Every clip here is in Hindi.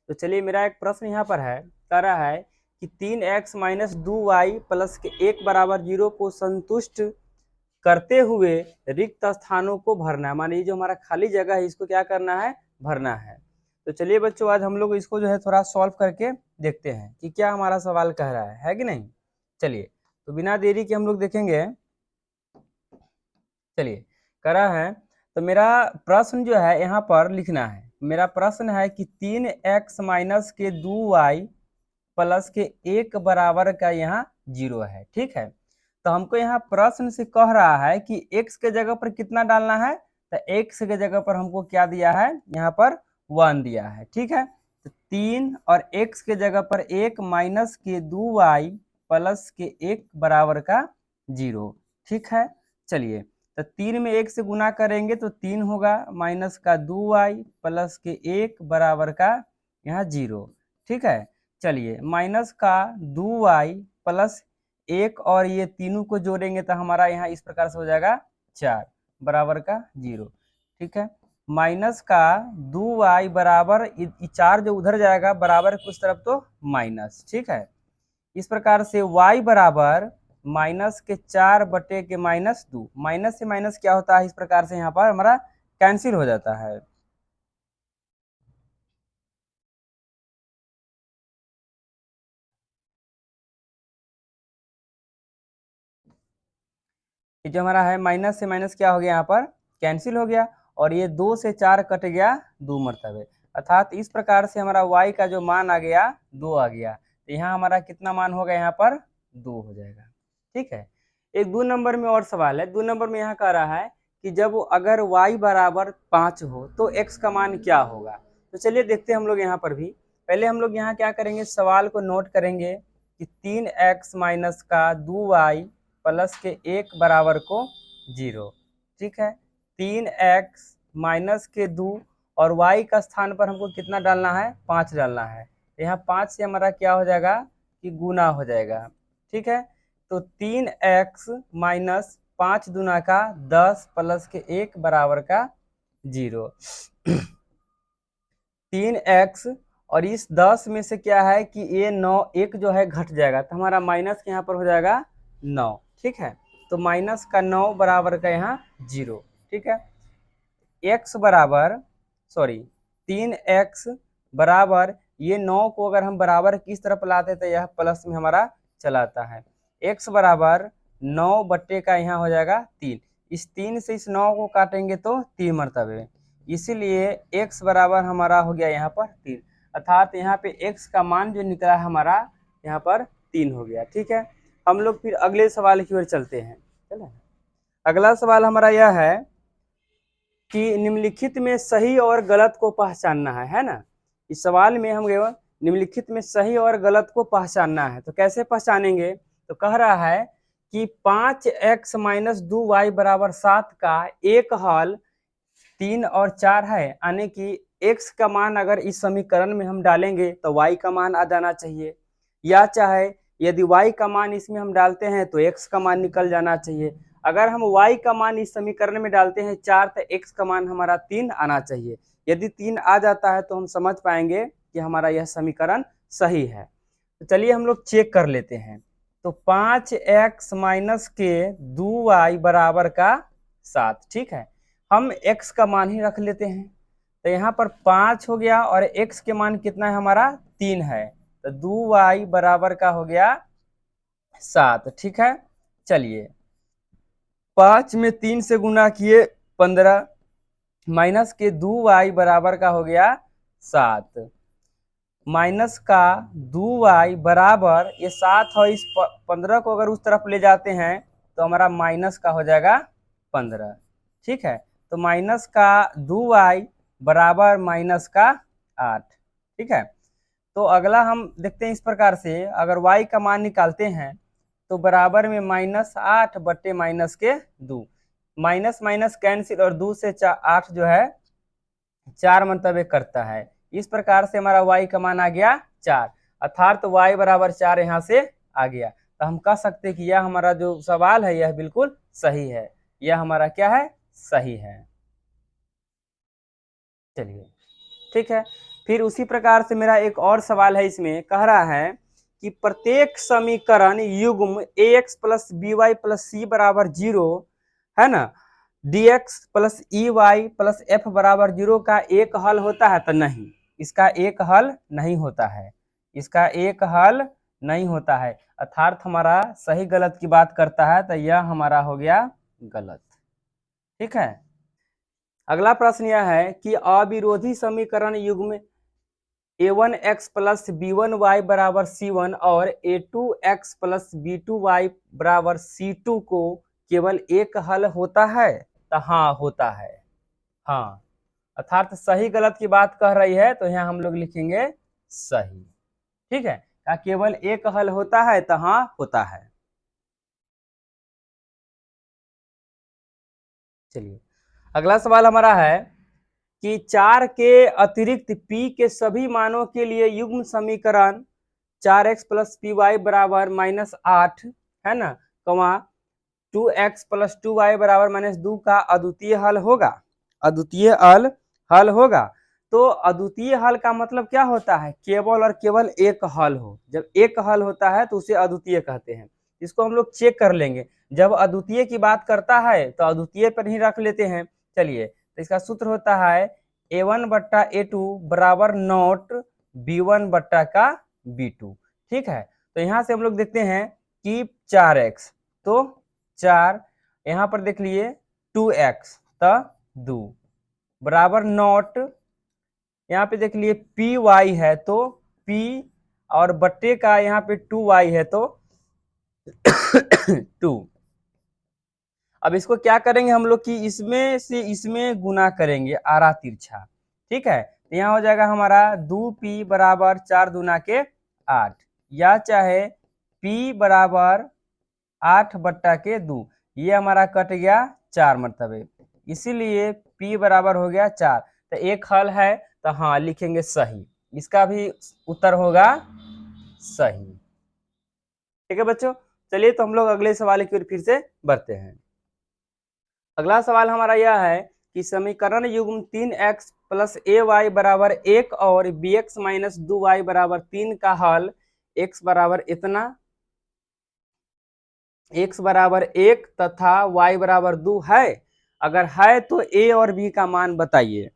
तो चलिए मेरा एक प्रश्न यहाँ पर है, कह रहा है कि 3x माइनस 2y प्लस के 1 बराबर 0 को संतुष्ट करते हुए रिक्त स्थानों को भरना है। माने ये जो हमारा खाली जगह है इसको क्या करना है, भरना है। तो चलिए बच्चों आज हम लोग इसको जो है थोड़ा सॉल्व करके देखते हैं कि क्या हमारा सवाल कह रहा है कि नहीं। चलिए तो बिना देरी के हम लोग देखेंगे। चलिए कह रहा है, तो मेरा प्रश्न जो है यहाँ पर लिखना है। मेरा प्रश्न है कि 3x माइनस के 2y प्लस के 1 बराबर का यहाँ 0 है। ठीक है, तो हमको यहाँ प्रश्न से कह रहा है कि x के जगह पर कितना डालना है, तो x के जगह पर हमको क्या दिया है, यहाँ पर 1 दिया है। ठीक है, तो 3 और x के जगह पर 1 माइनस के 2y प्लस के 1 बराबर का 0। ठीक है, चलिए तो 3 में 1 से गुना करेंगे तो 3 होगा, माइनस का 2y प्लस के 1 बराबर का यहाँ 0। ठीक है, चलिए माइनस का 2y प्लस 1 और ये तीनों को जोड़ेंगे तो हमारा यहाँ इस प्रकार से हो जाएगा 4 बराबर का 0। ठीक है, माइनस का 2y बराबर 4 जो उधर जाएगा बराबर कुछ तरफ तो माइनस। ठीक है, इस प्रकार से y बराबर माइनस के 4 बटे के -2। माइनस से माइनस क्या होता है, इस प्रकार से यहाँ पर हमारा कैंसिल हो जाता है। ये जो हमारा है माइनस से माइनस क्या हो गया, यहाँ पर कैंसिल हो गया, और ये 2 से 4 कट गया 2 मरतबे, अर्थात इस प्रकार से हमारा y का जो मान आ गया 2 आ गया। तो यहाँ हमारा कितना मान होगा, यहाँ पर 2 हो जाएगा। ठीक है, एक 2 नंबर में और सवाल है। 2 नंबर में यहाँ कह रहा है कि जब अगर y बराबर 5 हो तो x का मान क्या होगा। तो चलिए देखते हैं हम लोग यहाँ पर भी। पहले हम लोग यहाँ क्या करेंगे, सवाल को नोट करेंगे कि 3x माइनस का 2y प्लस के 1 बराबर को 0। ठीक है, 3x माइनस के 2 और y का स्थान पर हमको कितना डालना है, 5 डालना है। यहाँ 5 से हमारा क्या हो जाएगा कि गुना हो जाएगा। ठीक है, तो 3x माइनस 5 दूना का 10 प्लस के 1 बराबर का 0। 3x और इस 10 में से क्या है कि ये 9 1 जो है घट जाएगा, तो हमारा माइनस यहाँ पर हो जाएगा 9। ठीक है, तो माइनस का 9 बराबर का यहाँ 0। ठीक है, x बराबर 3x बराबर ये 9 को अगर हम बराबर किस तरफ लाते तो यह प्लस में हमारा चलाता है। x बराबर 9 बट्टे का यहाँ हो जाएगा 3। इस 3 से इस 9 को काटेंगे तो 3 मरतबे, इसीलिए x बराबर हमारा हो गया यहाँ पर 3, अर्थात यहाँ पे x का मान जो निकला हमारा यहाँ पर 3 हो गया। ठीक है, हम लोग फिर अगले सवाल की ओर चलते हैं। चले, अगला सवाल हमारा यह है कि निम्नलिखित में सही और गलत को पहचानना है ना। इस सवाल में हम निम्नलिखित में सही और गलत को पहचानना है, तो कैसे पहचानेंगे। तो कह रहा है कि 5x माइनस 2y बराबर 7 का एक हल 3 और 4 है, यानी कि x का मान अगर इस समीकरण में हम डालेंगे तो y का मान आ जाना चाहिए, या चाहे यदि y का मान इसमें हम डालते हैं तो x का मान निकल जाना चाहिए। अगर हम y का मान इस समीकरण में डालते हैं 4 तो x का मान हमारा 3 आना चाहिए। यदि 3 आ जाता है तो हम समझ पाएंगे कि हमारा यह समीकरण सही है। तो चलिए हम लोग चेक कर लेते हैं। तो 5x माइनस के 2y बराबर का 7। ठीक है, हम x का मान ही रख लेते हैं, तो यहाँ पर 5 हो गया और x के मान कितना है हमारा 3 है, तो 2y बराबर का हो गया 7। ठीक है, चलिए 5 में 3 से गुना किए 15, माइनस के 2y बराबर का हो गया 7, माइनस का 2y बराबर ये 7 और इस 15 को अगर उस तरफ ले जाते हैं तो हमारा माइनस का हो जाएगा 15। ठीक है, तो माइनस का 2y बराबर माइनस का 8। ठीक है, तो अगला हम देखते हैं इस प्रकार से, अगर y का मान निकालते हैं तो बराबर में -8 बट्टे माइनस के 2, माइनस माइनस कैंसिल और 2 से 8 जो है 4 मरतबे करता है। इस प्रकार से हमारा y का मान आ गया 4, अर्थात तो y बराबर 4 यहाँ से आ गया। तो हम कह सकते हैं कि यह हमारा जो सवाल है यह बिल्कुल सही है, यह हमारा क्या है, सही है। चलिए ठीक है, फिर उसी प्रकार से मेरा एक और सवाल है, इसमें कह रहा है कि प्रत्येक समीकरण युग्म ax plus B Y plus C बराबर 0 है ना, dx plus E Y plus F बराबर 0 का एक हल होता है? तो नहीं, इसका एक हल नहीं होता है, इसका एक हल नहीं होता है। अर्थात हमारा सही गलत की बात करता है, तो यह हमारा हो गया गलत। ठीक है, अगला प्रश्न यह है कि अविरोधी समीकरण युग्म a1x प्लस b1y बराबर c1 और a2x प्लस b2y बराबर c2 को केवल एक हल होता है? तो हाँ, होता है। हाँ, अर्थात सही गलत की बात कह रही है, तो यहाँ हम लोग लिखेंगे सही। ठीक है, क्या केवल एक हल होता है? तो हाँ, होता है। चलिए, अगला सवाल हमारा है कि 4 के अतिरिक्त p के सभी मानों के लिए युग्म समीकरण 4x प्लस पी वाई बराबर -8 है ना, कमा 2x प्लस 2y बराबर -2 का अद्वितीय हल होगा। अद्वितीय हल होगा। तो अद्वितीय हल का मतलब क्या होता है? केवल और केवल एक हल हो। जब एक हल होता है तो उसे अद्वितीय कहते हैं। इसको हम लोग चेक कर लेंगे। जब अद्वितीय की बात करता है तो अद्वितीय पर ही रख लेते हैं। चलिए, तो इसका सूत्र होता है a1 बट्टा a2 बराबर नॉट b1 बट्टा का b2। ठीक है, तो यहाँ से हम लोग देखते हैं कि 4x, तो 4, यहाँ पर देख लिए 2x, तो 2 बराबर नॉट, यहाँ पे देख लिए पी वाई है तो p और बट्टे का यहाँ पे 2y है तो 2। अब इसको क्या करेंगे हम लोग कि इसमें से इसमें गुना करेंगे आरा तिरछा। ठीक है, तो यहाँ हो जाएगा हमारा 2p बराबर 4 दूना के 8, या चाहे p बराबर 8 बट्टा के 2, ये हमारा कट गया 4 मरतबे, इसीलिए p बराबर हो गया 4। तो एक हल है, तो हाँ लिखेंगे सही, इसका भी उत्तर होगा सही। ठीक है बच्चों, चलिए तो हम लोग अगले सवाल की ओर फिर से बढ़ते हैं। अगला सवाल हमारा यह है कि समीकरण युग्म 3x प्लस ए वाई बराबर 1 और bx माइनस 2y बराबर 3 का हल x बराबर इतना, x बराबर 1 तथा y बराबर 2 है। अगर है तो a और b का मान बताइए।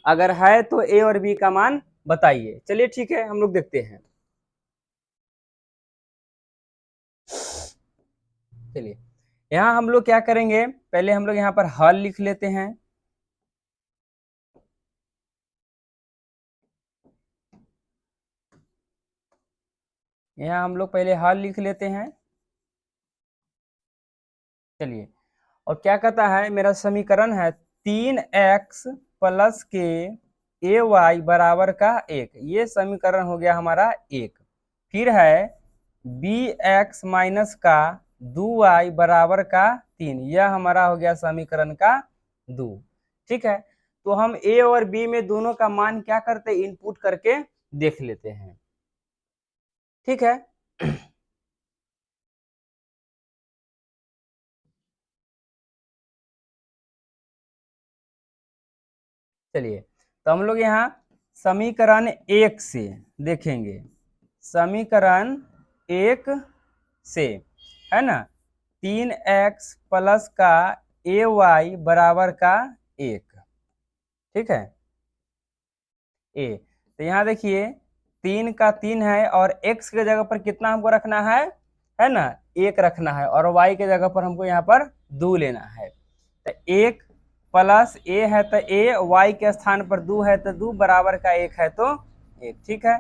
अगर है तो a और b का मान बताइए। चलिए ठीक है, हम लोग देखते हैं। चलिए, यहाँ हम लोग क्या करेंगे, पहले हम लोग यहाँ पर हल लिख लेते हैं। यहाँ हम लोग पहले हल लिख लेते हैं। चलिए, और क्या कहता है, मेरा समीकरण है 3x प्लस के ए वाई बराबर का 1, ये समीकरण हो गया हमारा 1। फिर है बी एक्स माइनस का 2y बराबर का 3, यह हमारा हो गया समीकरण का 2। ठीक है, तो हम a और b में दोनों का मान क्या करते हैं, इनपुट करके देख लेते हैं। ठीक है, चलिए, तो हम लोग यहाँ समीकरण 1 से देखेंगे। समीकरण 1 से है ना, 3x प्लस का ए वाई बराबर का 1। ठीक है, ए, तो यहाँ देखिए 3 का 3 है और x के जगह पर कितना हमको रखना है ना, 1 रखना है, और y के जगह पर हमको यहाँ पर 2 लेना है। तो 1 प्लस a है तो a, y के स्थान पर 2 है तो 2 बराबर का 1 है तो 1। ठीक है,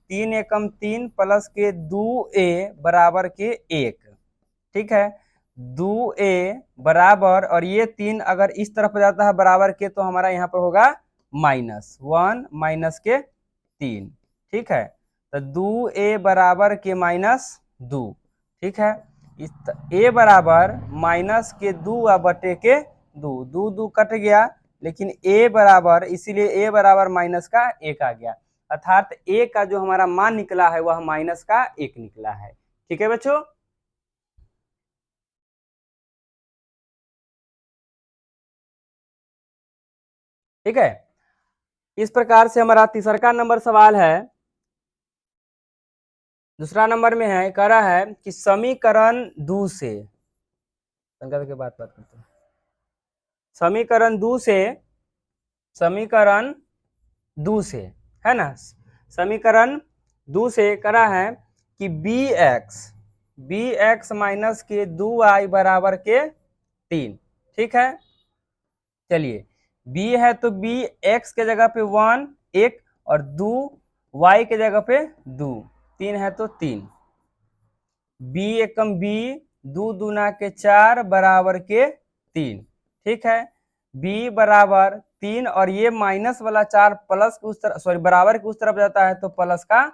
3 एकम 3 प्लस के 2a बराबर के 1। ठीक है, 2a बराबर, और ये 3 अगर इस तरफ जाता है बराबर के, तो हमारा यहाँ पर होगा -1 माइनस के 3। ठीक है, तो 2a बराबर के -2। ठीक है, इस a बराबर माइनस के 2 बटे के 2, 2 2 कट गया, लेकिन a बराबर, इसीलिए a बराबर माइनस का 1 आ गया। अर्थात a का जो हमारा मान निकला है वह माइनस का 1 निकला है। ठीक है बच्चों, ठीक है। इस प्रकार से हमारा तीसरा नंबर सवाल है, दूसरा नंबर में है, कह रहा है कि समीकरण 2 से के बात करते हैं, समीकरण 2 से, समीकरण 2 से है ना, समीकरण 2 से करा है कि बी एक्स माइनस के 2y बराबर के 3, ठीक है। चलिए b है तो b x के जगह पे 1 1 और 2 y के जगह पे 2 3 है तो 3, b एकम b 2 दूना के 4 बराबर के 3, ठीक है। b बराबर 3 और ये माइनस वाला 4 प्लस के उस तरफ, सॉरी बराबर के उस तरफ जाता है तो प्लस का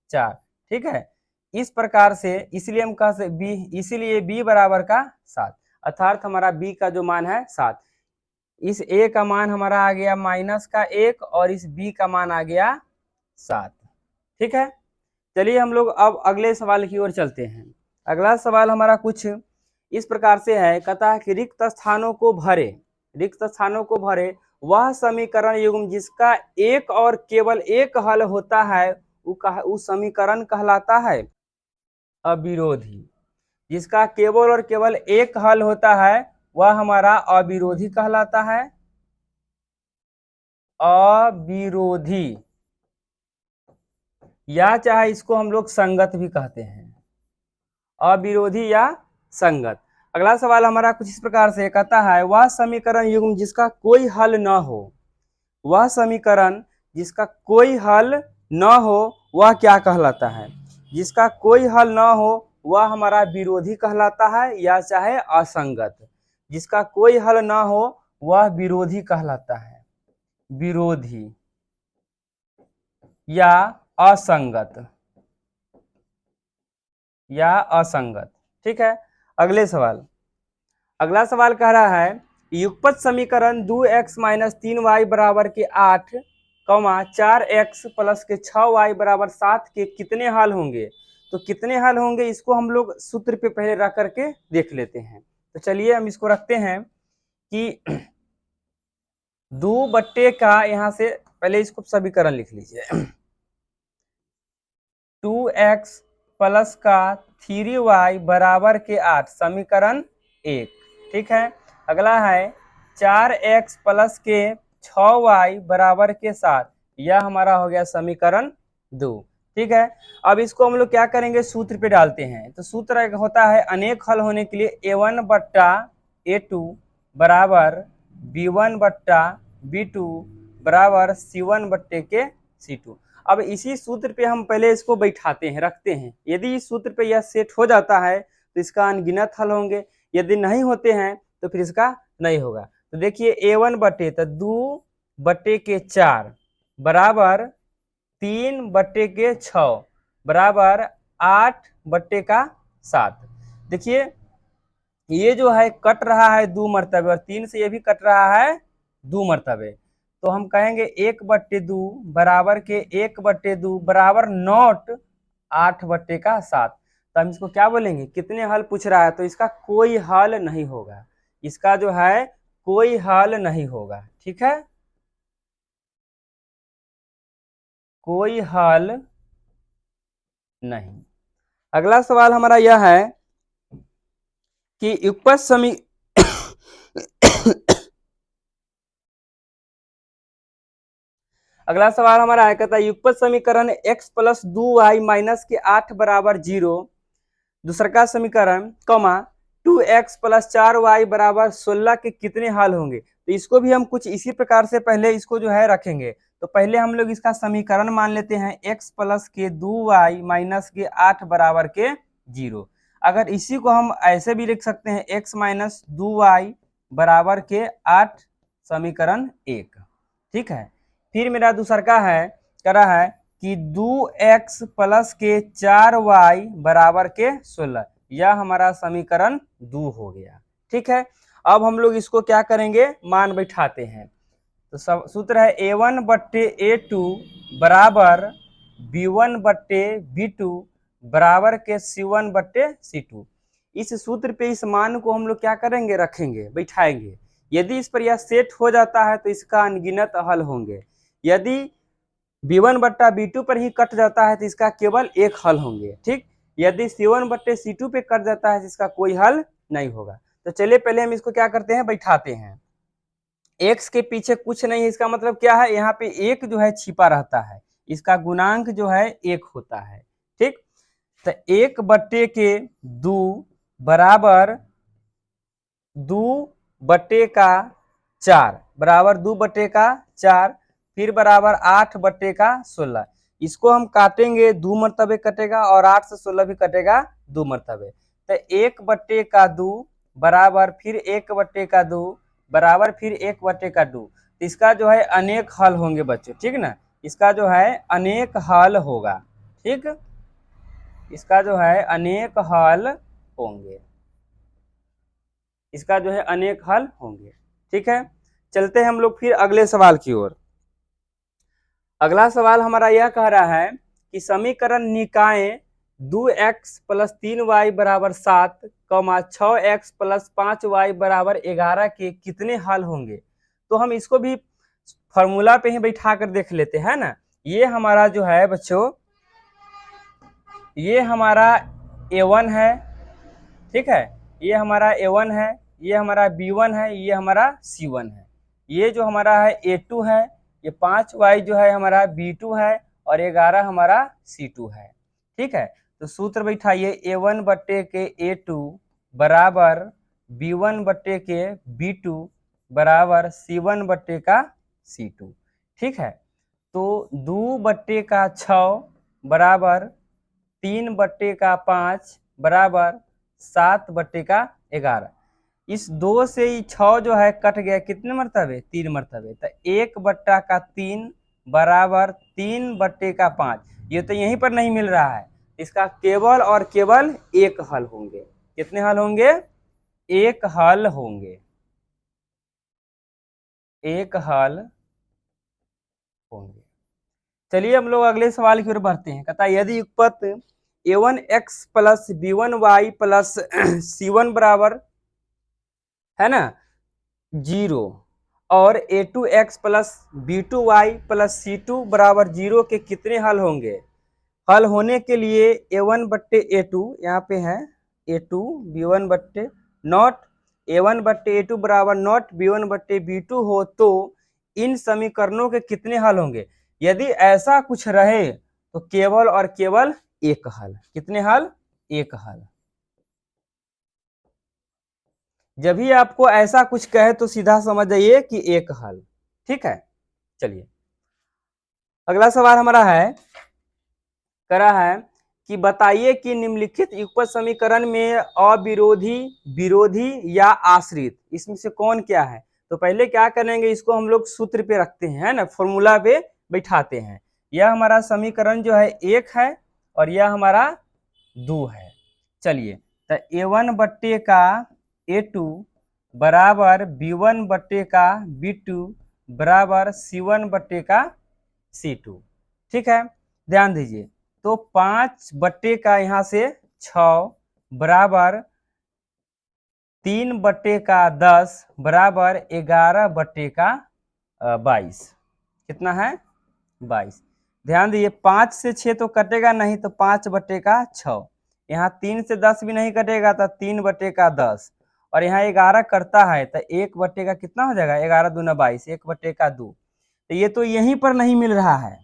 4, ठीक है। इस प्रकार से इसलिए हम कह सकते b, इसीलिए b बराबर का 7, अर्थात हमारा b का जो मान है 7। इस a का मान हमारा आ गया माइनस का 1 और इस b का मान आ गया 7, ठीक है। चलिए हम लोग अब अगले सवाल की ओर चलते हैं। अगला सवाल हमारा कुछ इस प्रकार से है, कहता है कि रिक्त स्थानों को भरे, रिक्त स्थानों को भरे वह समीकरण युग्म जिसका एक और केवल एक हल होता है वो समीकरण कहलाता है अविरोधी। जिसका केवल और केवल एक हल होता है वह हमारा अविरोधी कहलाता है, अविरोधी, या चाहे इसको हम लोग संगत भी कहते हैं, अविरोधी या संगत। अगला सवाल हमारा कुछ इस प्रकार से कहता है, वह समीकरण युग्म जिसका कोई हल न हो, वह समीकरण जिसका कोई हल न हो वह क्या कहलाता है। जिसका कोई हल न हो वह हमारा विरोधी कहलाता है या चाहे असंगत। जिसका कोई हल न हो वह विरोधी कहलाता है, विरोधी या असंगत, या असंगत, ठीक है। अगले सवाल, अगला सवाल कह रहा है युगपत समीकरण 2x माइनस 3y बराबर के 8 4x प्लस के 6y बराबर 7 के कितने हल होंगे। तो कितने हल होंगे इसको हम लोग सूत्र पे पहले रख करके देख लेते हैं। तो चलिए हम इसको रखते हैं कि 2 बट्टे का, यहाँ से पहले इसको समीकरण लिख लीजिए, 2x प्लस का 3y बराबर के 8 समीकरण 1, ठीक है। अगला है 4x प्लस के 6y बराबर के 7, यह हमारा हो गया समीकरण 2, ठीक है। अब इसको हम लोग क्या करेंगे, सूत्र पे डालते हैं। तो सूत्र होता है अनेक हल होने के लिए a1 बट्टा a2 बराबर b1 बट्टा b2 बराबर c1 बट्टे के c2। अब इसी सूत्र पे हम पहले इसको बैठाते हैं, रखते हैं। यदि इस सूत्र पे यह सेट हो जाता है तो इसका अनगिनत हल होंगे, यदि नहीं होते हैं तो फिर इसका नहीं होगा। तो देखिए a1 बट्टे तो 2 बट्टे के 4 बराबर 3 बट्टे के 6 बराबर 8 बट्टे का 7। देखिए ये जो है कट रहा है 2 मरतबे और 3 से ये भी कट रहा है 2 मरतबे, तो हम कहेंगे 1/2 बराबर के 1/2 बराबर नॉट 8 बट्टे का 7। तो हम इसको क्या बोलेंगे, कितने हल पूछ रहा है, तो इसका कोई हल नहीं होगा, इसका जो है कोई हल नहीं होगा, ठीक है, कोई हल नहीं। अगला सवाल हमारा यह है कि युगपत समी अगला सवाल हमारा है, कहता है युगपत समीकरण x प्लस 2y माइनस के 8 बराबर 0, दूसरा का समीकरण 2x प्लस 4y बराबर 16 के कितने हल होंगे। तो इसको भी हम कुछ इसी प्रकार से पहले इसको जो है रखेंगे। तो पहले हम लोग इसका समीकरण मान लेते हैं x प्लस के 2y माइनस के 8 बराबर के 0। अगर इसी को हम ऐसे भी लिख सकते हैं x माइनस 2y बराबर के 8 समीकरण 1, ठीक है। फिर मेरा दूसरा का है, कह रहा है कि 2x प्लस के 4y बराबर के 16, यह हमारा समीकरण 2 हो गया, ठीक है। अब हम लोग इसको क्या करेंगे, मान बैठाते हैं। तो सब सूत्र है a1 बट्टे a2 बराबर b1 बट्टे b2 बराबर के c1 बट्टे c2। इस सूत्र पे इस मान को हम लोग क्या करेंगे, रखेंगे, बैठाएंगे। यदि इस पर यह सेट हो जाता है तो इसका अनगिनत हल होंगे, यदि b1 बट्टा b2 पर ही कट जाता है तो इसका केवल एक हल होंगे, ठीक। यदि c1 बट्टे c2 पे कट जाता है तो इसका कोई हल नहीं होगा। तो चलिए पहले हम इसको क्या करते हैं, बैठाते हैं। x के पीछे कुछ नहीं है, इसका मतलब क्या है, यहाँ पे एक जो है छिपा रहता है, इसका गुणांक जो है एक होता है, ठीक। तो 1 बट्टे के 2 बराबर 2 बट्टे का 4 बराबर 2 बट्टे का 4, फिर बराबर 8 बट्टे का 16। इसको हम काटेंगे, 2 मरतबे कटेगा और 8 से 16 भी कटेगा 2 मरतबे। तो 1 बट्टे का 2 बराबर फिर 1 बट्टे का 2 बराबर फिर 1 बट्टे का 2। तो इसका जो है अनेक हल होंगे बच्चों, ठीक ना। इसका जो है अनेक हल होगा, ठीक। इसका जो है अनेक हल होंगे, इसका जो है अनेक हल होंगे, ठीक है। चलते हैं हम लोग फिर अगले सवाल की ओर। अगला सवाल हमारा यह कह रहा है कि समीकरण निकाय 2x प्लस 3y बराबर 7, 6x प्लस 5y बराबर 11 के कितने हल होंगे। तो हम इसको भी फॉर्मूला पे ही बैठा कर देख लेते हैं ना। ये हमारा जो है बच्चों, ये हमारा a1 है, ठीक है। ये हमारा a1 है, ये हमारा b1 है, ये हमारा c1 है। ये जो हमारा है a2 है, ये 5y जो है हमारा b2 है और 11 हमारा c2 है, ठीक है। तो सूत्र बैठाइए, a1 बट्टे के a2 बराबर b1 बट्टे के b2 बराबर c1 बट्टे का c2, ठीक है। तो 2 बट्टे का 6 बराबर 3 बट्टे का 5 बराबर 7 बट्टे का 11। इस 2 से ही 6 जो है कट गया, कितने मरतबे, 3 मरतबे। तो 1 बट्टा का 3 बराबर 3 बट्टे का 5। ये तो यहीं पर नहीं मिल रहा है, इसका केवल और केवल एक हल होंगे। कितने हल होंगे, एक हल होंगे, एक हल होंगे। चलिए हम लोग अगले सवाल की ओर बढ़ते हैं। कहता है यदि युगपत a1x plus b1y plus c1 बराबर है ना 0 और a2x plus b2y plus c2 बराबर 0 के कितने हल होंगे। हल होने के लिए a1 बट्टे a2 यहाँ पे है a2 b1 बट्टे नॉट a1 बट्टे a2 बराबर नॉट b1 बट्टे b2 हो तो इन समीकरणों के कितने हल होंगे। यदि ऐसा कुछ रहे तो केवल और केवल एक हल। कितने हल, एक हल। जब भी आपको ऐसा कुछ कहे तो सीधा समझ जाइए कि एक हल, ठीक है। चलिए अगला सवाल हमारा है, कह रहा है कि बताइए कि निम्नलिखित युगपत समीकरण में अविरोधी, विरोधी या आश्रित इसमें से कौन क्या है। तो पहले क्या करेंगे, इसको हम लोग सूत्र पे रखते हैं, है ना, फॉर्मूला पे बैठाते हैं। यह हमारा समीकरण जो है एक है और यह हमारा 2 है। चलिए तो a1 बट्टे का a2 बराबर b1 बट्टे का b2 बराबर c1 बट्टे का c2, ठीक है। ध्यान दीजिए, तो 5 बट्टे का यहाँ से 6 बराबर 3 बट्टे का 10 बराबर 11 बट्टे का 22। कितना है, 22। ध्यान दीजिए 5 से 6 तो कटेगा नहीं, तो 5 बट्टे का 6। यहाँ 3 से 10 भी नहीं कटेगा तो 3 बट्टे का 10 और यहाँ 11 करता है तो 1 बट्टे का कितना हो जाएगा, 11 दूना 22, 1 बट्टे का 2। तो ये तो यहीं पर नहीं मिल रहा है,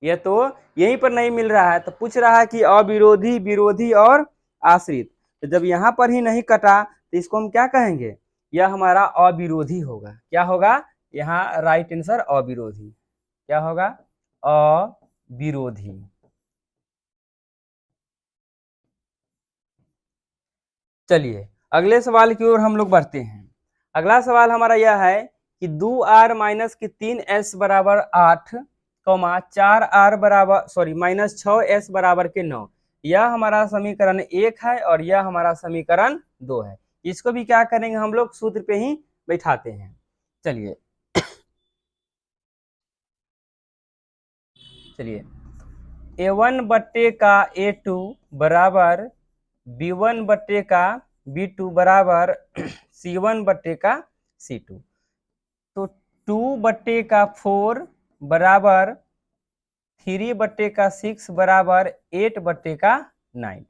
ये तो यहीं पर नहीं मिल रहा है। तो पूछ रहा है कि अविरोधी, विरोधी और आश्रित। तो जब यहाँ पर ही नहीं कटा तो इसको हम क्या कहेंगे, यह हमारा अविरोधी होगा। क्या होगा, यहाँ राइट आंसर अविरोधी। क्या होगा, अविरोधी। चलिए अगले सवाल की ओर हम लोग बढ़ते हैं। अगला सवाल हमारा यह है कि 2r माइनस की 3s बराबर 8, 4r बराबर माइनस 6s बराबर के 9। यह हमारा समीकरण 1 है और यह हमारा समीकरण 2 है। इसको भी क्या करेंगे, हम लोग सूत्र पे ही बैठाते हैं। चलिए a1 बट्टे का a2 बराबर b1 बट्टे का b2 बराबर c1 बट्टे का c2। तो 2 बट्टे का 4 बराबर 3/6 बराबर 8/9।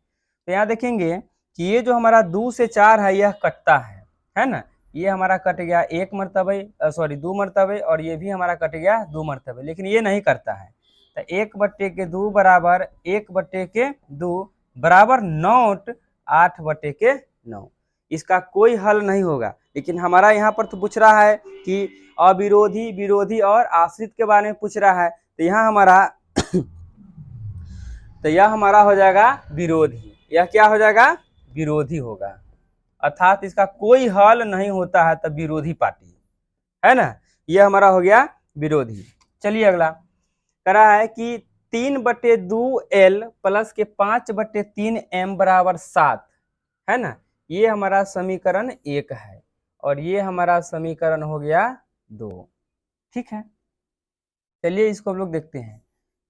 तो यहाँ देखेंगे कि ये जो हमारा 2 से 4 है यह कटता है ना। ये हमारा कट गया 1 मरतबे, सॉरी 2 मरतबे, और ये भी हमारा कट गया 2 मरतबे, लेकिन ये नहीं करता है। तो 1/2 बराबर 1/2 बराबर नॉट 8/9। इसका कोई हल नहीं होगा, लेकिन हमारा यहाँ पर तो पूछ रहा है कि अविरोधी, विरोधी और आश्रित के बारे में पूछ रहा है। तो यहाँ हमारा तो यह हमारा हो जाएगा विरोधी। यह क्या हो जाएगा? विरोधी होगा, अर्थात इसका कोई हल नहीं होता है, तब विरोधी पार्टी है ना। यह हमारा हो गया विरोधी। चलिए अगला कह रहा है कि 3/2L प्लस के 5/3M बराबर 7 है ना। ये हमारा समीकरण 1 है और ये हमारा समीकरण हो गया 2। ठीक है, चलिए इसको हम लोग देखते हैं।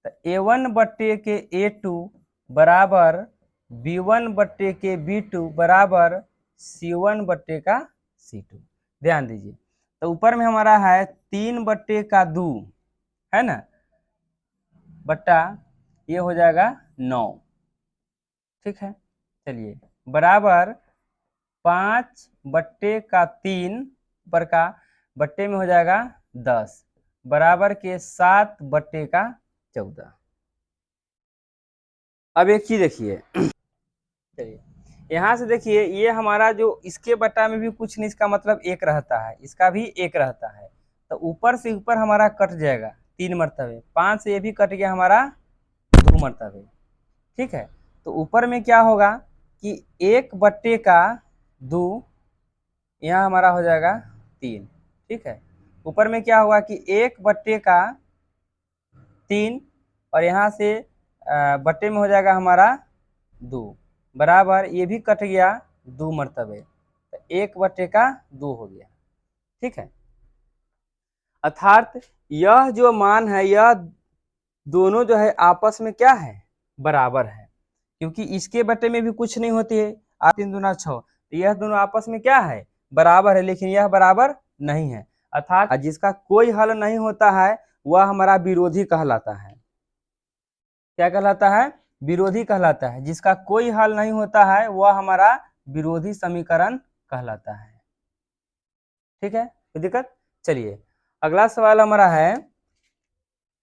तो A1/A2 बराबर B1/B2 बराबर C1/C2। ध्यान दीजिए, तो ऊपर में हमारा है 3/2 है ना, बट्टा ये हो जाएगा 9। ठीक है, चलिए बराबर 5/3 पर का बट्टे में हो जाएगा 10 बराबर के 7/14। अब एक चीज देखिए, चलिए यहाँ से देखिए, ये हमारा जो इसके बट्टा में भी कुछ नहीं, इसका मतलब 1 रहता है, इसका भी 1 रहता है। तो ऊपर से ऊपर हमारा कट जाएगा 3 मरतबे, 5 से ये भी कट गया हमारा 2 मरतबे। ठीक है, तो ऊपर में क्या होगा कि 1/2 यहाँ हमारा हो जाएगा 3। ठीक है, ऊपर में क्या होगा कि 1/3 और यहाँ से बट्टे में हो जाएगा हमारा 2 बराबर, ये भी कट गया 2 मरतबे, तो 1/2 हो गया। ठीक है, अर्थात यह जो मान है, यह दोनों जो है आपस में क्या है? बराबर है, क्योंकि इसके बट्टे में भी कुछ नहीं होती है, 8 3 दूना 6, तो यह दोनों आपस में क्या है? बराबर है, लेकिन यह बराबर नहीं है। अर्थात जिसका कोई हल नहीं होता है वह हमारा विरोधी कहलाता है। क्या कहलाता है? विरोधी कहलाता है। जिसका कोई हल नहीं होता है वह हमारा विरोधी समीकरण कहलाता है। ठीक है, कोई दिक्कत? चलिए अगला सवाल हमारा है,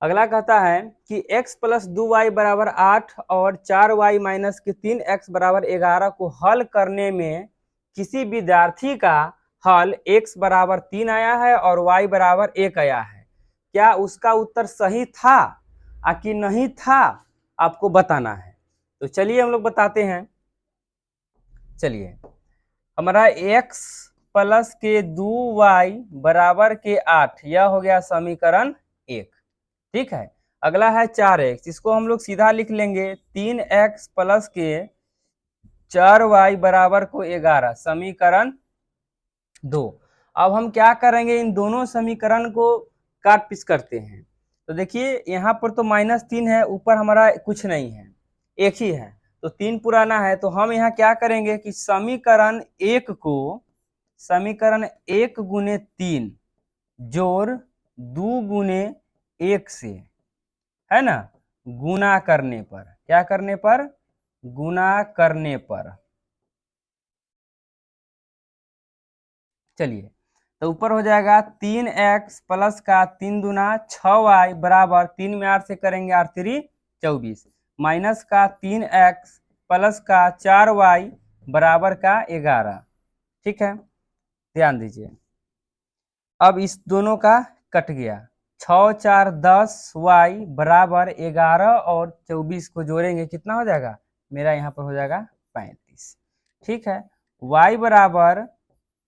अगला कहता है कि x + 2y बराबर 8 और 4y माइनस के 3x बराबर 11 को हल करने में किसी विद्यार्थी का हल x बराबर 3 आया है और y बराबर 1 आया है। क्या उसका उत्तर सही था कि नहीं था, आपको बताना है। तो चलिए हम लोग बताते हैं। चलिए हमारा x + के 2y बराबर के 8, यह हो गया समीकरण 1। ठीक है, अगला है 4x, इसको हम लोग सीधा लिख लेंगे 3x + के 4y बराबर को 11, समीकरण 2। अब हम क्या करेंगे, इन दोनों समीकरण को काट पीस करते हैं। तो देखिए यहाँ पर तो -3 है, ऊपर हमारा कुछ नहीं है, एक ही है, तो 3 पुराना है। तो हम यहाँ क्या करेंगे कि समीकरण 1 को समीकरण 1 गुने 3 जोड़ 2 गुने 1 से, है ना, गुना करने पर, क्या करने पर? गुना करने पर। चलिए, तो ऊपर हो जाएगा 3x प्लस का 3 दूना 6y बराबर 3 में 8 से करेंगे 8 3 24 माइनस का 3x प्लस का 4y बराबर का 11। ठीक है, ध्यान दीजिए, अब इस दोनों का कट गया, 6 4 10 y बराबर 11 और 24 को जोड़ेंगे कितना हो जाएगा? मेरा यहाँ पर हो जाएगा 35। ठीक है, y बराबर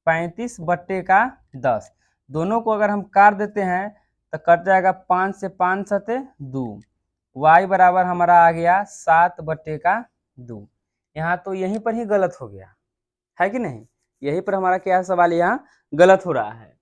35/10। दोनों को अगर हम काट देते हैं तो कट जाएगा 5 से 5 सते 2, y बराबर हमारा आ गया 7/2। यहाँ तो यहीं पर ही गलत हो गया है कि नहीं? यहीं पर हमारा क्या सवाल यहाँ गलत हो रहा है।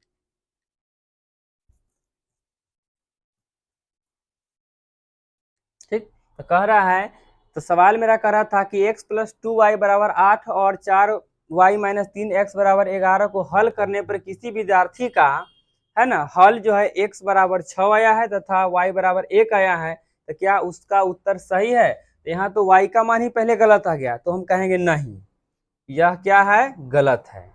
ठीक, तो कह रहा है, तो सवाल मेरा कह रहा था कि x + 2y बराबर 8 और 4y - 3x बराबर 11 को हल करने पर किसी विद्यार्थी का, है ना, हल जो है x बराबर 6 आया है तथा y बराबर 1 आया है, तो क्या उसका उत्तर सही है? तो यहाँ तो y का मान ही पहले गलत आ गया, तो हम कहेंगे नहीं, यह क्या है, गलत है।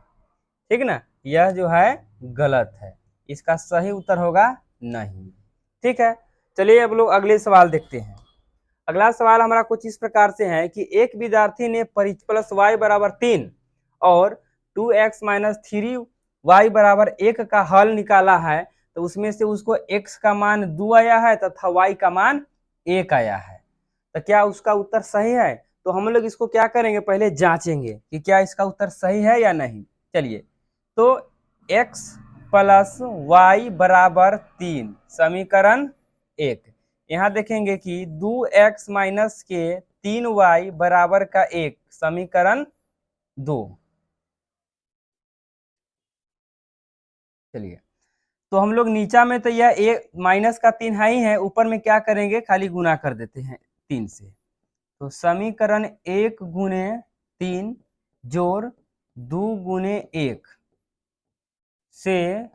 ठीक ना, यह जो है गलत है, इसका सही उत्तर होगा नहीं। ठीक है, चलिए अब लोग अगले सवाल देखते हैं। अगला सवाल हमारा कुछ इस प्रकार से है कि एक विद्यार्थी ने प्लस वाई बराबर 3 और 2x माइनस 3y बराबर 1 का हल निकाला है, तो उसमें से उसको x का मान 2 आया है तथा y का मान 1 आया है, तो क्या उसका उत्तर सही है? तो हम लोग इसको क्या करेंगे, पहले जांचेंगे कि क्या इसका उत्तर सही है या नहीं। चलिए, तो x प्लस वाई बराबर 3 समीकरण 1, यहाँ देखेंगे कि 2x माइनस के 3y बराबर का 1 समीकरण 2। चलिए, तो हम लोग नीचा में तो यह एक माइनस का 3 है ही है, ऊपर में क्या करेंगे, खाली गुना कर देते हैं 3 से। तो समीकरण 1 गुने 3 जोड़ 2 गुने 1 से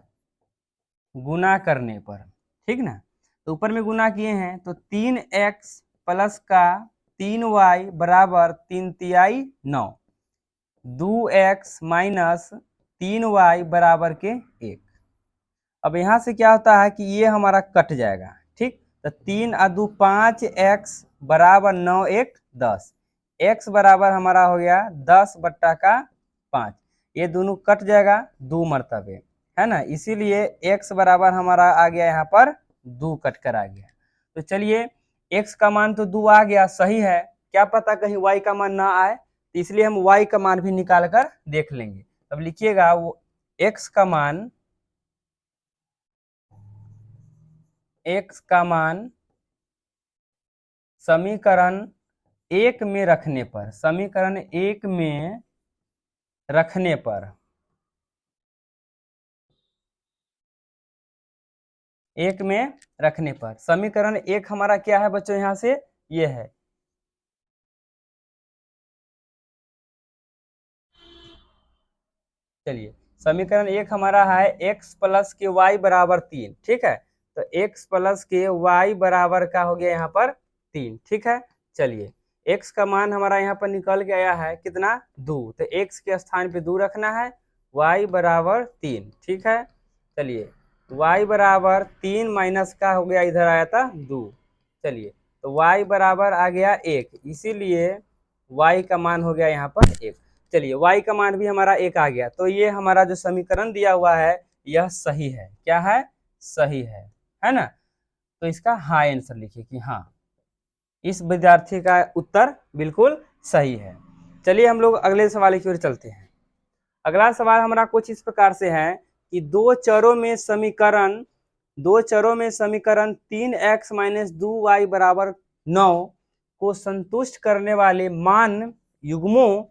गुना करने पर, ठीक ना, तो ऊपर में गुना किए हैं तो 3x प्लस का 3y बराबर 3 तिहाई 9, 2x माइनस 3y बराबर के 1। अब यहाँ से क्या होता है कि ये हमारा कट जाएगा, ठीक, तो 3 और 2 5, x बराबर 9 1 10, x बराबर हमारा हो गया 10 बट्टा का 5, ये दोनों कट जाएगा 2 मरतबे, है ना, इसीलिए x बराबर हमारा आ गया यहाँ पर 2 कट कर आ गया। तो चलिए, x का मान तो 2 आ गया, सही है, क्या पता कहीं y का मान ना आए, तो इसलिए हम y का मान भी निकाल कर देख लेंगे। अब लिखिएगा वो x का मान, x का मान समीकरण 1 में रखने पर, समीकरण 1 में रखने पर, 1 में रखने पर समीकरण 1 हमारा क्या है बच्चों, यहाँ से ये है, चलिए समीकरण 1 हमारा है x प्लस के y बराबर 3, ठीक है, तो x प्लस के y बराबर का हो गया यहाँ पर 3, ठीक है। चलिए, x का मान हमारा यहाँ पर निकल के आया है कितना, 2, तो x के स्थान पे 2 रखना है, y बराबर 3, ठीक है। चलिए, y बराबर 3 माइनस का हो गया, इधर आया था 2, चलिए, तो y बराबर आ गया 1, इसीलिए y का मान हो गया यहाँ पर 1। चलिए, y का मान भी हमारा 1 आ गया, तो ये हमारा जो समीकरण दिया हुआ है यह सही है, क्या है, सही है ना, तो इसका हाँ आंसर लिखिए कि हाँ, इस विद्यार्थी का उत्तर बिल्कुल सही है। चलिए हम लोग अगले सवाल की ओर चलते हैं। अगला सवाल हमारा कुछ इस प्रकार से है कि दो चरों में समीकरण 3x माइनस 2y बराबर 9 को संतुष्ट करने वाले मान युग्मों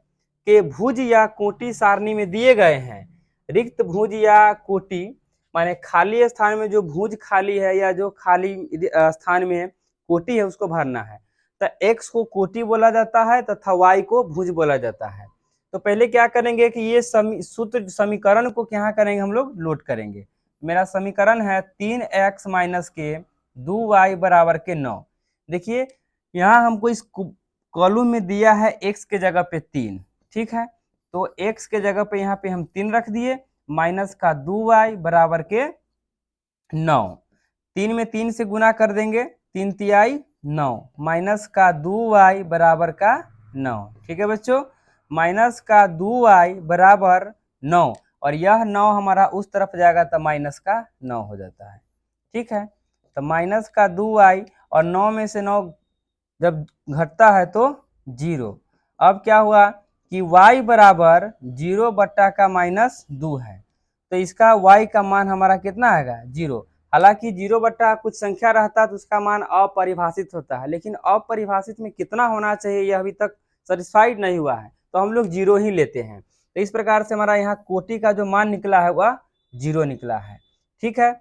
के भुज या कोटि सारणी में दिए गए हैं। रिक्त भुज या कोटि माने खाली स्थान में जो भुज खाली है या जो खाली स्थान में कोटि है उसको भरना है, तो x को कोटि बोला जाता है तथा y को भुज बोला जाता है। तो पहले क्या करेंगे कि ये सूत्र समीकरण को क्या करेंगे, हम लोग लोड करेंगे। मेरा समीकरण है 3x माइनस के 2y बराबर के 9। देखिए, यहाँ हमको इस कॉलम में दिया है x के जगह पे 3, ठीक है, तो x के जगह पे यहाँ पे हम 3 रख दिए, माइनस का 2y बराबर के 9, 3 में 3 से गुना कर देंगे, 3 तिहाई 9, माइनस का 2y बराबर का 9, ठीक है बच्चों, माइनस का 2y बराबर 9, और यह 9 हमारा उस तरफ जाएगा तो माइनस का 9 हो जाता है, ठीक है, तो माइनस का 2y और 9 में से 9 जब घटता है तो 0। अब क्या हुआ कि y बराबर 0 बट्टा का माइनस 2 है, तो इसका y का मान हमारा कितना आएगा, 0। हालांकि 0 बट्टा कुछ संख्या रहता है तो उसका मान अपरिभाषित होता है, लेकिन अपरिभाषित में कितना होना चाहिए यह अभी तक सेटिस्फाइड नहीं हुआ है, तो हम लोग 0 ही लेते हैं। तो इस प्रकार से हमारा यहाँ कोटि का जो मान निकला है वह 0 निकला है, ठीक है।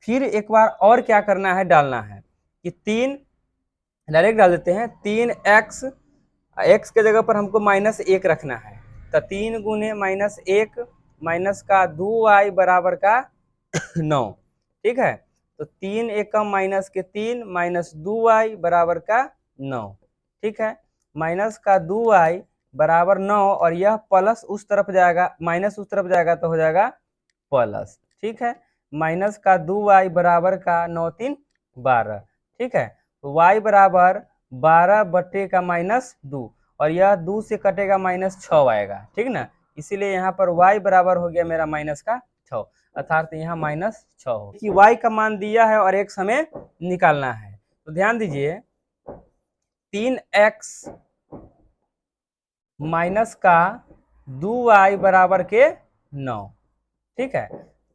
फिर एक बार और क्या करना है, डालना है कि 3 डायरेक्ट डाल देते हैं, 3x, x के जगह पर हमको -1 रखना है, तो 3 गुने -1 माइनस का 2y बराबर का 9, ठीक है। तो 3 एकम माइनस के 3 माइनस 2y बराबर का 9, ठीक है। माइनस का 2y बराबर 9 और यह प्लस उस तरफ जाएगा, माइनस उस तरफ जाएगा तो हो जाएगा प्लस, ठीक है। माइनस का 2y बराबर का 9 3 12, ठीक है। तो y बराबर 12 बट्टे का माइनस 2 और यह 2 से कटेगा माइनस 6 आएगा, ठीक ना। इसीलिए यहाँ पर y बराबर हो गया मेरा माइनस का 6, अर्थात यहाँ माइनस 6 हो कि y का मान दिया है और x हमें निकालना है। तो ध्यान दीजिए 3x माइनस का 2y बराबर के 9, ठीक है।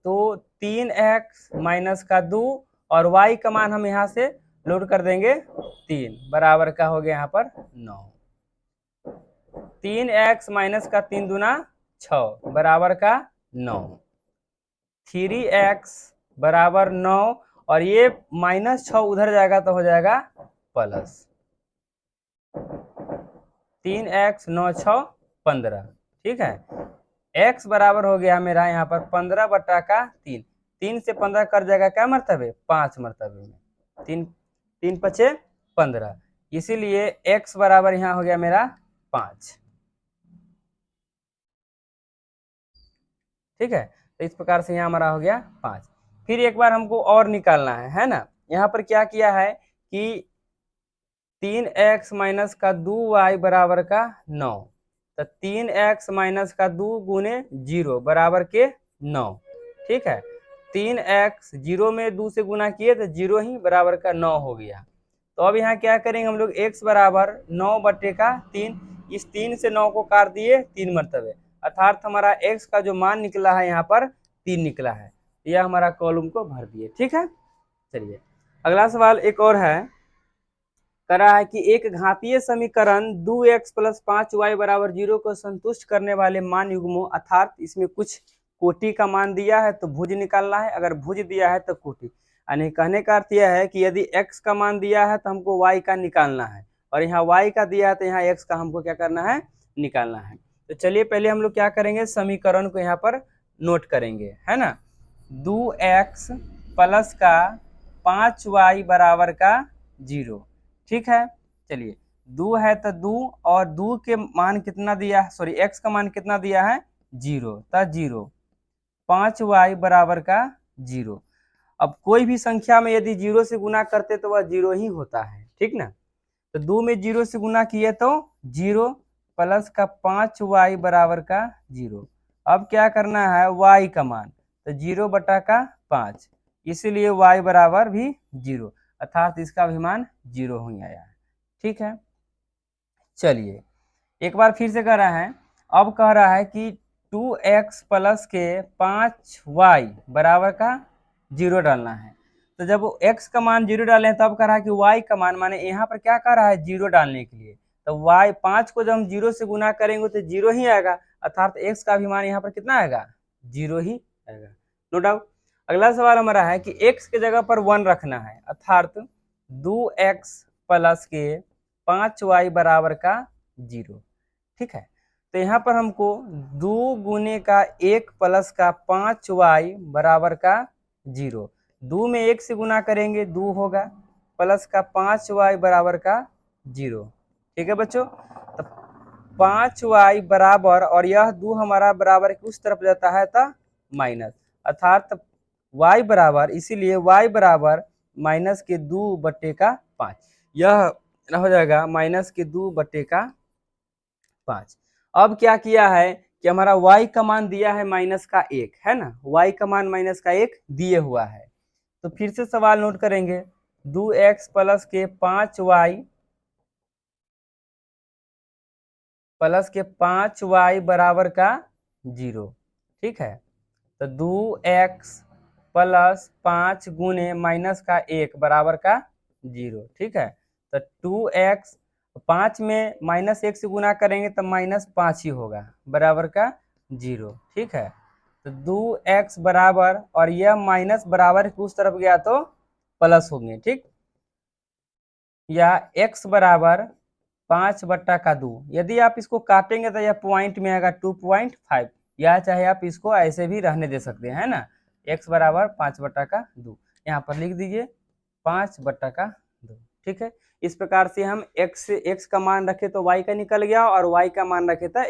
तो 3x माइनस का 2 और y का मान हम यहाँ से लोड कर देंगे 3 बराबर का हो गया यहाँ पर 9। 3x माइनस का 3 दूना 6 बराबर का 9। 3x बराबर 9 और ये माइनस 6 उधर जाएगा तो हो जाएगा प्लस। 3x 9 6 15, ठीक है। x बराबर हो गया मेरा यहाँ पर 15 बटा का 3, 3 से 15 कर जाएगा क्या मरतबे, 5 मरतबे में, 3 3 पचे 15, इसीलिए x बराबर यहाँ हो गया मेरा 5, ठीक है। तो इस प्रकार से यहाँ हमारा हो गया 5। फिर एक बार हमको और निकालना है ना। यहाँ पर क्या किया है कि 3x माइनस का 2y बराबर का 9, तो 3x माइनस का 2 गुने 0 बराबर के 9, ठीक है। 3x 0 में 2 से गुना किए तो 0 ही बराबर का 9 हो गया। तो अब यहाँ क्या करेंगे हम लोग, x बराबर 9 बटे का 3, इस 3 से 9 को काट दिए 3 मरतबे, अर्थात हमारा x का जो मान निकला है यहाँ पर 3 निकला है। यह हमारा कॉलम को भर दिए, ठीक है। चलिए अगला सवाल एक और है, कह रहा है कि एक घातीय समीकरण 2x प्लस 5y बराबर 0 को संतुष्ट करने वाले मान युग्मों, अर्थात इसमें कुछ कोटि का मान दिया है तो भुज निकालना है, अगर भुज दिया है तो कोटि। यानी कहने का अर्थ यह है कि यदि x का मान दिया है तो हमको y का निकालना है, और यहाँ y का दिया है तो यहाँ x का हमको क्या करना है, निकालना है। तो चलिए पहले हम लोग क्या करेंगे, समीकरण को यहाँ पर नोट करेंगे, है ना। 2x प्लस का 5y बराबर का 0, ठीक है। चलिए 2 है तो 2 और 2 के मान कितना दिया है, सॉरी x का मान कितना दिया है 0, तो 0, 5y बराबर का 0। अब कोई भी संख्या में यदि 0 से गुना करते तो वह 0 ही होता है, ठीक ना। तो 2 में 0 से गुना किए तो 0 प्लस का 5y बराबर का 0। अब क्या करना है, y का मान, तो 0 बटा का 5, इसीलिए y बराबर भी 0, अर्थात इसका भी मान 0 ही आया है, ठीक है। चलिए एक बार फिर से कह रहा है, अब कह रहा है कि 2x प्लस के 5y बराबर का 0 डालना है। तो जब x का मान 0 डालें तब कह रहा है कि y का मान, माने यहाँ पर क्या कह रहा है 0 डालने के लिए, तो y 5 को जब हम 0 से गुना करेंगे तो 0 ही आएगा, अर्थात x का भी मान यहाँ पर कितना आएगा, 0 ही आएगा, नो डाउट। अगला सवाल हमारा है कि x के जगह पर 1 रखना है, अर्थात 2x प्लस के 5y बराबर का 0, ठीक है। तो यहाँ पर हमको 2 गुने का 1 प्लस का 5y बराबर का 0, 2 में 1 से गुना करेंगे 2 होगा, प्लस का 5y बराबर का 0, ठीक है बच्चों। तो 5y बराबर, और यह 2 हमारा बराबर उस तरफ जाता है तो माइनस, अर्थात y बराबर, इसीलिए y बराबर माइनस के 2 बट्टे का 5, यह हो जाएगा माइनस के 2 बट्टे का 5। अब क्या किया है कि हमारा y का मान दिया है माइनस का 1, है ना, y का मान माइनस का 1 दिए हुआ है। तो फिर से सवाल नोट करेंगे, 2x प्लस के 5y प्लस के 5y बराबर का 0, ठीक है। तो 2x प्लस 5 गुने माइनस का 1 बराबर का 0, ठीक है। तो 2x 5 में माइनस 1 से गुना करेंगे तो माइनस 5 ही होगा, बराबर का 0, ठीक है। तो 2x बराबर, और यह माइनस बराबर उस तरफ गया तो प्लस होंगे, ठीक। या x बराबर 5 बट्टा का 2, यदि आप इसको काटेंगे तो यह पॉइंट में आएगा 2.5, या चाहे आप इसको ऐसे भी रहने दे सकते हैं, है ना, x बराबर 5/2, यहाँ पर लिख दीजिए 5/2। ठीक है, इस प्रकार से हम x का मान रखे तो y का निकल गया और y का मान रखे तो